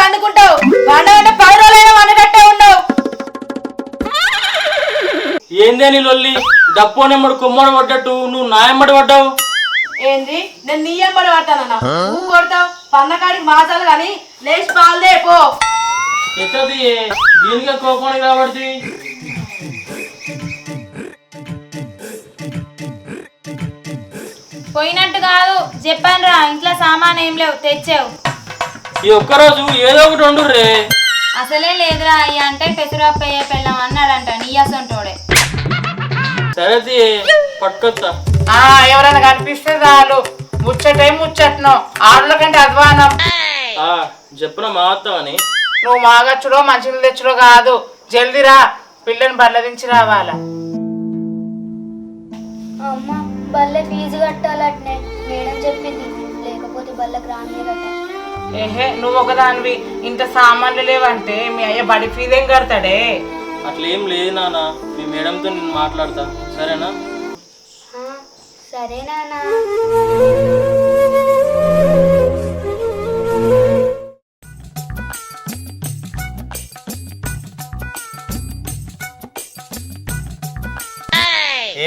వండుకుంటావు వండమంటే 10 రోజులైనా వండటట్టే ఉండవు. ఏందే నీ లొల్లి? డప్పోనెమ్మడు కొమ్మడి పడ్డట్టు నువ్వు నా ఎమ్మడి పడ్డావు. ఏంది నేను నీ ఎంబడి పడతానన్నా? నువ్వు కొడతావు పన్నకాడికి మాసాలు కానీ లేచి పాలదే పో. ఎత్తది దీనికే కోపానికి రాబడుతుంది. పోయినట్టు కాదు చెప్పాను రా, ఇంట్లో సామాన్ ఏం లేవు తెచ్చావు. ఈ ఒక్కరోజు ఏదో ఒకటి వండుర్రే. అసలే లేదురా అయ్య అంటే పెసరప్పయ్య పెళ్ళం అన్నాడంట నీయాసంటోడే. సరే పట్టుకొస్తా. ఎవరైనా కనిపిస్తే చాలు ముచ్చటేం ముచ్చట్ను ఆరుల కంటే అధ్వానం. చెప్పిన మా అత్తమని నువ్వు మాగచ్చుడో మంచిలు తెచ్చుడో కాదు, జల్దిరా పిల్లని బల్లదించి రావాలా. అమ్మ బల్లె ఫీజు కట్టాలట్నే మేడం చెప్పింది, లేకపోతే బల్లకి రానియదట. ఏహే నువ్వు ఒకదానివి ఇంత సామాన్లు లేవంటే మీ అయ్య బడి ఫీజు ఏం కడతాడే? అట్లేం లేదు నాన్న, మీ మేడంతో నేను మాట్లాడతా సరేనా? సరే నానా.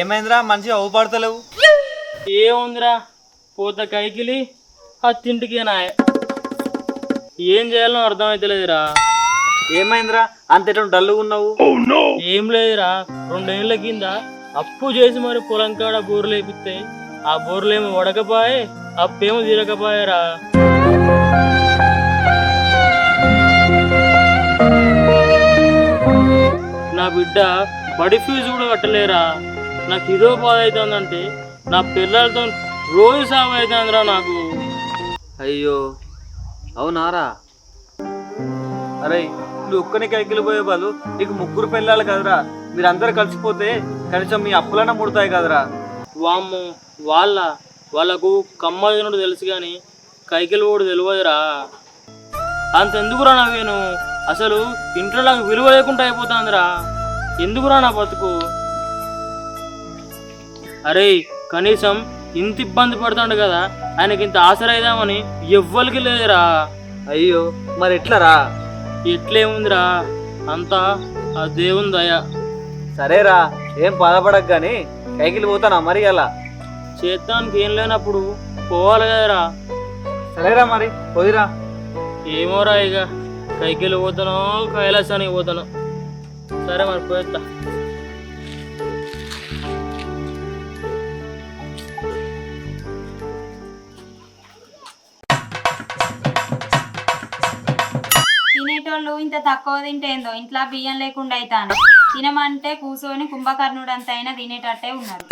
ఏమైందిరా మంచిగా ఊపడతలేవు? ఏముందిరా పోత కైకిలి అత్తింటికి నాయ. ఏం చేయాలో అర్థమైతలేదురా. ఏమైందిరా అంత డల్లుగా ఉన్నావు? ఏం లేదురా, 2 ఏళ్ల కింద అప్పు చేసి మరి పొలం కాడ బోర్లు వేపిస్తే ఆ బోర్లేమో వడకపోయే అప్పేమో తీరకపోయారా. నా బిడ్డ బడి ఫీజు కూడా కట్టలేరా. నాకు ఇదో బాధ అవుతుందంటే నా పిల్లలతో రోజు సాగు అవుతుందిరా నాకు. అయ్యో అవునారా? అరే నువ్వు ఒక్కనే కైకిలు పోయే వాళ్ళు నీకు 3 పిల్లలు కదరా, మీరందరూ కలిసిపోతే కనీసం మీ అప్పులన్నా ముడతాయి కదరా. వామ్మో వాళ్ళకు కమ్మ తినడు తెలుసు కానీ కైకిలు కూడా తెలియదురా. అంతెందుకురా నవ్వేను, అసలు ఇంట్లో నాకు విలువ లేకుండా అయిపోతుందిరా. ఎందుకురా నా బతుకు? అరే కనీసం ఇంత ఇబ్బంది పడుతుండు కదా, ఆయనకి ఇంత ఆసరైదామని ఎవ్వరికి లేదురా. అయ్యో మరి ఎట్లరా? ఎట్లేముందిరా, అంతా ఆ దేవుని దయ. సరేరా ఏం బాధపడకు గాని కైకిలు పోతానా మరి అలా? చేత్తానికి ఏం లేనప్పుడు పోవాలి కదరా. సరేరా మరి పోయిరా. ఏమోరా ఇక కైకిలు పోతానో కైలాసానికి పోతాను. సరే మరి పోయేస్తా. తినేటోళ్ళు ఇంత తక్కువ తింటేందో ఇంట్లో బియ్యం లేకుండా అవుతాను. తినమంటే కూర్చొని కుంభకర్ణుడు అంత అయినా తినేటట్టే ఉన్నారు.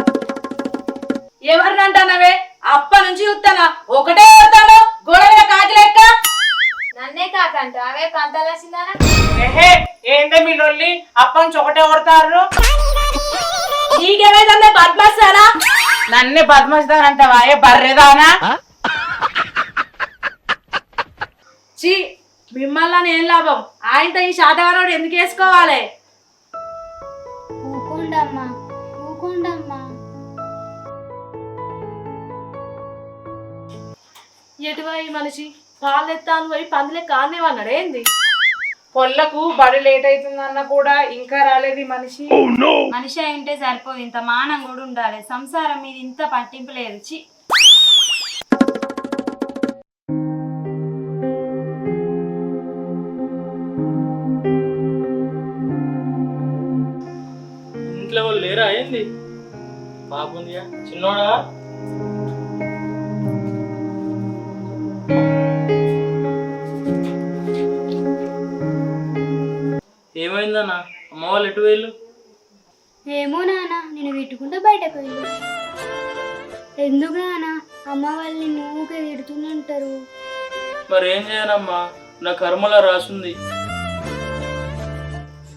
ఎవరిని అంటానవే? అప్ప నుంచి చూస్తానా ఒకటే కొడతాను గోడగా కాకి లెక్క. నన్నే కాకంట అవే కంతలేసిందానా? ఏహే ఏందే మీ లొల్లి? అప్ప నుంచి ఒకటే కొడతారు. నీకేమైందంటే బద్మాస్తానా? నన్నే బద్మాస్తానంటావా? ఏ బర్రెదానా? చీ మిమ్మల్ని ఏం లాభం? ఆయనతో ఈ శాతగారోడు ఎందుకు వేసుకోవాలి? ఊకుండమ్మా ఊకుండమ్మా. ఎటువా ఈ మనిషి పాలు ఎత్తాను పోయి పందులే కానివన్నాడు ఏంది? పొల్లకు బడి లేట్ అవుతుందన్న కూడా ఇంకా రాలేదు ఈ మనిషి. మనిషి అయింటే సరిపోదు, ఇంత మానం కూడా ఉండాలి. సంసారం మీద ఇంత పట్టింపు లేదు. చి ఇంట్లో వాళ్ళు లేరా ఏంది? బాగుందిగా చిన్నోడా? ఏమైందన్నా? అమ్మ వాళ్ళు ఎటు వేళ్ళు? ఏమో నాన్న నేను పెట్టుకుంటే బయటకు వెళ్ళు. ఎందుకు నాన్న అమ్మ వాళ్ళు నిన్ను ఊకే తిడుతుంటారు. మరి ఏం చేయనమ్మా, నా కర్మలా రాసుంది.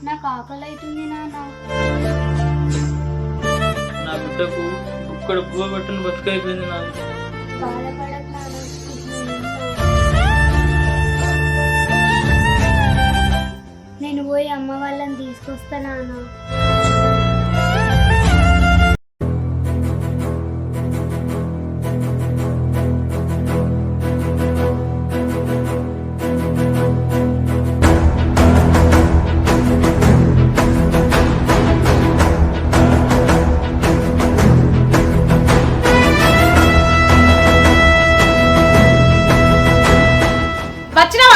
నాకు ఆకలి అవుతుంది నాన్న. నా బిడ్డకు ఒక్కడ పువ్వు పెట్టిన బతుకైపోయింది నాది. బాధపడకు నాన్న. నేను పోయి అమ్మ వాళ్ళని తీసుకొస్తా నాన్న.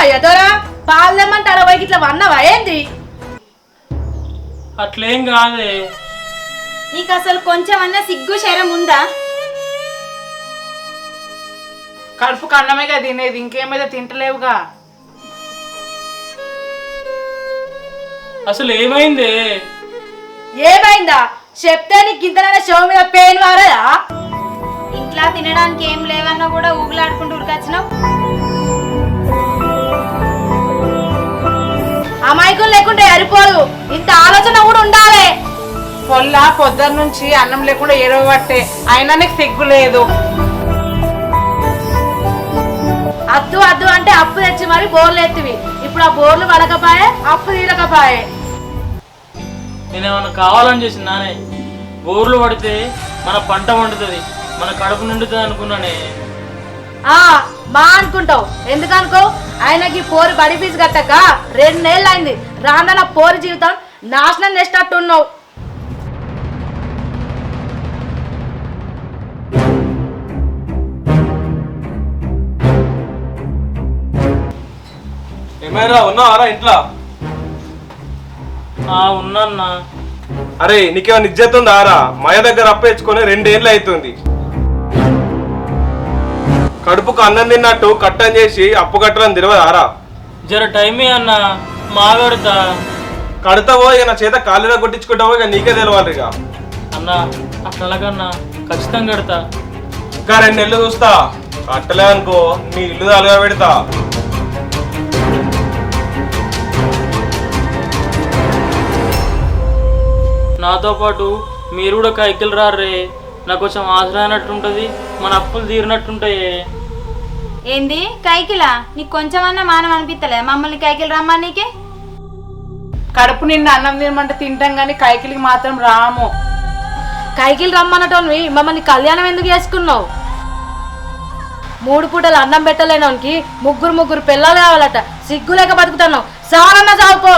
అయ్యా దొరా పాలు తెమ్మంటే అడవైకి ఇట్లా వన్నవా ఏంది? అట్లేం కాదే. నీకు అసలు కొంచెం అన్నా సిగ్గు శరం ఉందా? కడుపుకు అన్నమేగా తినేది, ఇంకేమైతే తింటలేవుగా. అసలు ఏమైంది? ఏమైందా చెప్తే నీకు ఇంతనైనా షో మీద పెయిన్ వారదా? ఇంట్లో తినడానికి ఏం లేవన్నా కూడా ఊగులాడుకుంటూ ఉరికొచ్చినావు. అమాయకులు లేకుంటే సరిపోదు, ఇంత ఆలోచన కూడా ఉండాలి. పొద్దున్న నుంచి అన్నం లేకుండా ఏడవబట్టే అయినా నీకు సిగ్గు లేదు. అద్దు అద్దు అంటే అప్పు తెచ్చి మరి బోర్లు ఎత్తివి, ఇప్పుడు ఆ బోర్లు పడకపోయే అప్పు తీరకపోయే. నేనేమన్నా కావాలని చేసింది నానే. బోర్లు పడితే మన పంట వండుతుంది, మన కడుపు నిండుతుంది అనుకున్నానే. మా అనుకుంటావు ఎందుకనుకో? ఆయనకి పోరు బడి ఫీజు కట్టక 2 నెలలు అయింది. రాన్న పోరు జీవితం నాశనం చేసినట్టు ఉన్నావు. ఏమైనా ఉన్నావారా ఇంట్లో? ఉన్నా. అరే నీకేమైనా ఇజ్జత్ ఉందా రా? మాయ దగ్గర అప్పేసుకొని 2 ఏళ్ళు అవుతుంది. కడుపుకు అన్నం తిన్నట్టు కట్టం చేసి అప్పు కట్టడం తెలియదారా? జర టైమే అన్న మా కడతా. కడతావో ఇక నా చేత కాళ్ళలో కొట్టించుకుంటావో ఇక నీకే తెలియాలి. ఇక అన్న అట్లకన్నా ఖచ్చితంగా కడతా. ఇంకా 2 నెలలు చూస్తా, కట్టలే అనుకో నీ ఇల్లు తలగా పెడతా. నాతో పాటు మీరు కూడా కైకిలు రారే, నాకు కొంచెం ఆసరైనట్టుంటది, మన అప్పులు తీరినట్టుంటాయే. ఏంది కైకిలా? నీకు కొంచెం అన్నా మానం అనిపిస్తలే మమ్మల్ని కైకిలు రమ్మనీకి? కడుపు నిండా అన్నం తినమంటే తింటాం కానీ కైకిలికి మాత్రం రాము. కైకిలు రమ్మన్నటోని మమ్మల్ని కళ్యాణం ఎందుకు చేసుకున్నావు? 3 పూటలు అన్నం పెట్టలేనోనికి 3 పిల్లలు కావాలట. సిగ్గు లేక బతుకుతున్నావు. సారన్న చావుపో.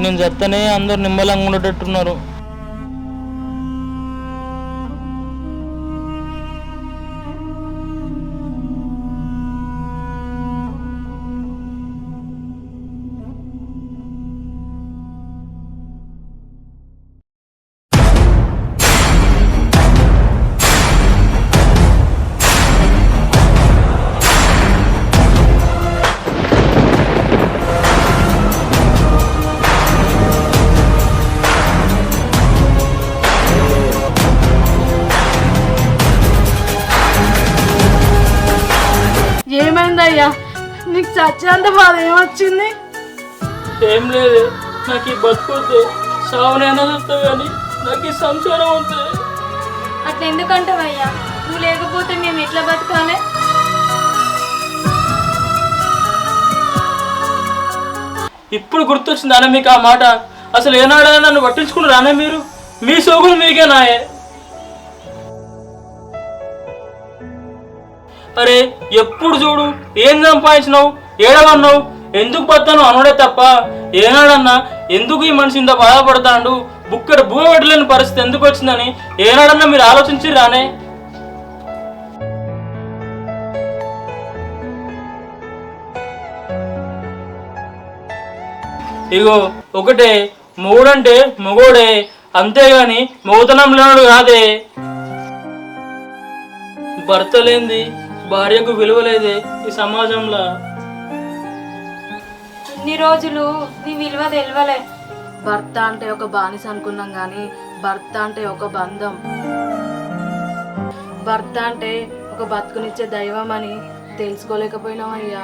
నేను చెప్తానే అందరు నిమ్మలంగా ఉండేటట్టున్నారు. ఏమైందయ్యా నీకు? చచ్చేంత బాధ ఏమొచ్చింది? ఏం లేదు, నాకు ఈ బతుకొద్దు, సావునైనా చూస్తా కానీ నాకు ఈ సంసారం వద్దు. అట్లా ఎందుకంటావయ్యా? నువ్వు లేకపోతే మేము ఎట్లా బతకాలి? ఇప్పుడు గుర్తొచ్చిందానే మీకు ఆ మాట? అసలు ఏనాడైనా నన్ను పట్టించుకున్నారానే మీరు? మీ సోగులు మీకే నాయే. అరే ఎప్పుడు చూడు ఏం సంపాదించినావు, ఏడవన్నావు, ఎందుకు బతాను అనుడే తప్ప ఏనాడన్నా ఎందుకు ఈ మనిషి ఇంత బాధపడతాడు, బుక్కడ భూ పెట్టలేని పరిస్థితి ఎందుకు వచ్చిందని ఏనాడన్నా మీరు ఆలోచించి రానే? ఇగో ఒకటే, మొగుడంటే మొగోడే, అంతేగాని మౌతనం లేనుడు కాదే. భర్త లేనిది భార్యకు విలువలేదే ఈ సమాజంలో. ఇన్ని రోజులు నీ విలువ తెలియలే. భర్త అంటే ఒక బానిస అనుకున్నాం కానీ భర్త అంటే ఒక బంధం. భర్త అంటే ఒక బతుకునిచ్చే దైవం అని తెలుసుకోలేకపోయినామయ్యా.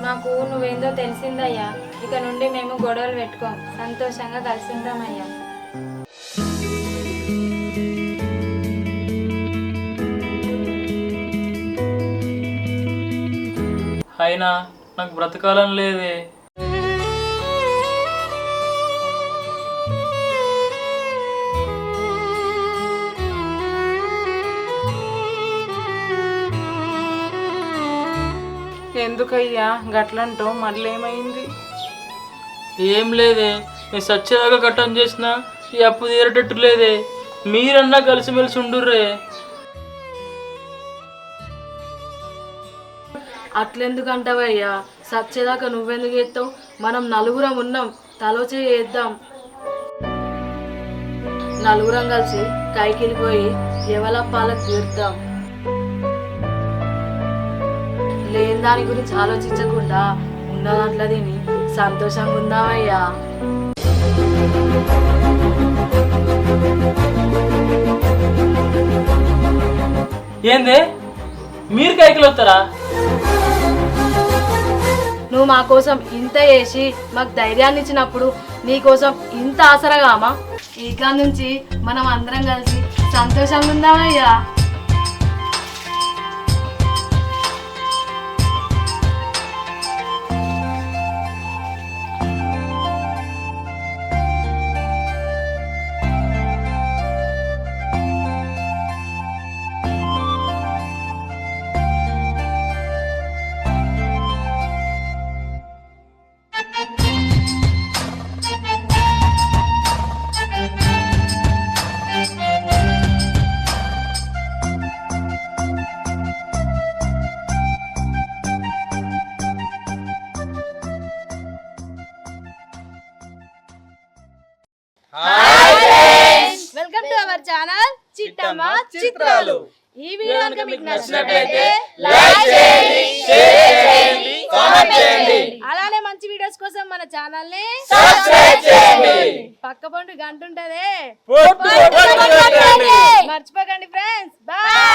మాకు నువ్వేందో తెలిసిందయ్యా. ఇక నుండి మేము గొడవలు పెట్టుకోం, సంతోషంగా కలిసి ఉంటామయ్యా. అయినా నాకు బ్రతకాలని లేదే. ఎందుకయ్యా గట్లంటో మళ్ళీ ఏమైంది? ఏం లేదే, నేను సచ్చేదాకా కట్టం చేసిన ఈ అప్పు తీరేటట్టు లేదే. మీరన్నా కలిసిమెలిసి ఉండుర్రే. అట్లెందుకంటావయ్యా? సచ్చేదాకా నువ్వెందుకు చేస్తావు? మనం నలుగురం ఉన్నాం, తలోచే చేద్దాం. నలుగురం కలిసి కైకిలి పోయి ఎవలప్పాలకు తీరుద్దాం. లేని దాని గురించి ఆలోచించకుండా ఉన్న దాంట్లో తిని సంతోషంగా ఉందామయ్యా. ఏందే మీరు కైకిలు వస్తారా? నువ్వు మా కోసం ఇంత చేసి మాకు ధైర్యాన్ని ఇచ్చినప్పుడు నీ కోసం ఇంత ఆసరగామా? ఇక నుంచి మనం అందరం కలిసి సంతోషంగా ఉందామయ్యా. Welcome to our channel Chittamma Chitralu. ఈ వీడియో కనుక మీకు నచ్చినట్లయితే లైక్ చేయండి, షేర్ చేయండి, కామెంట్ చేయండి. అలానే మంచి వీడియోస్ కోసం మన ఛానల్ ని సబ్స్క్రైబ్ చేయండి. పక్క పొంటి గంట ఉంటదే, మర్చిపోకండి ఫ్రెండ్స్. బాయ్.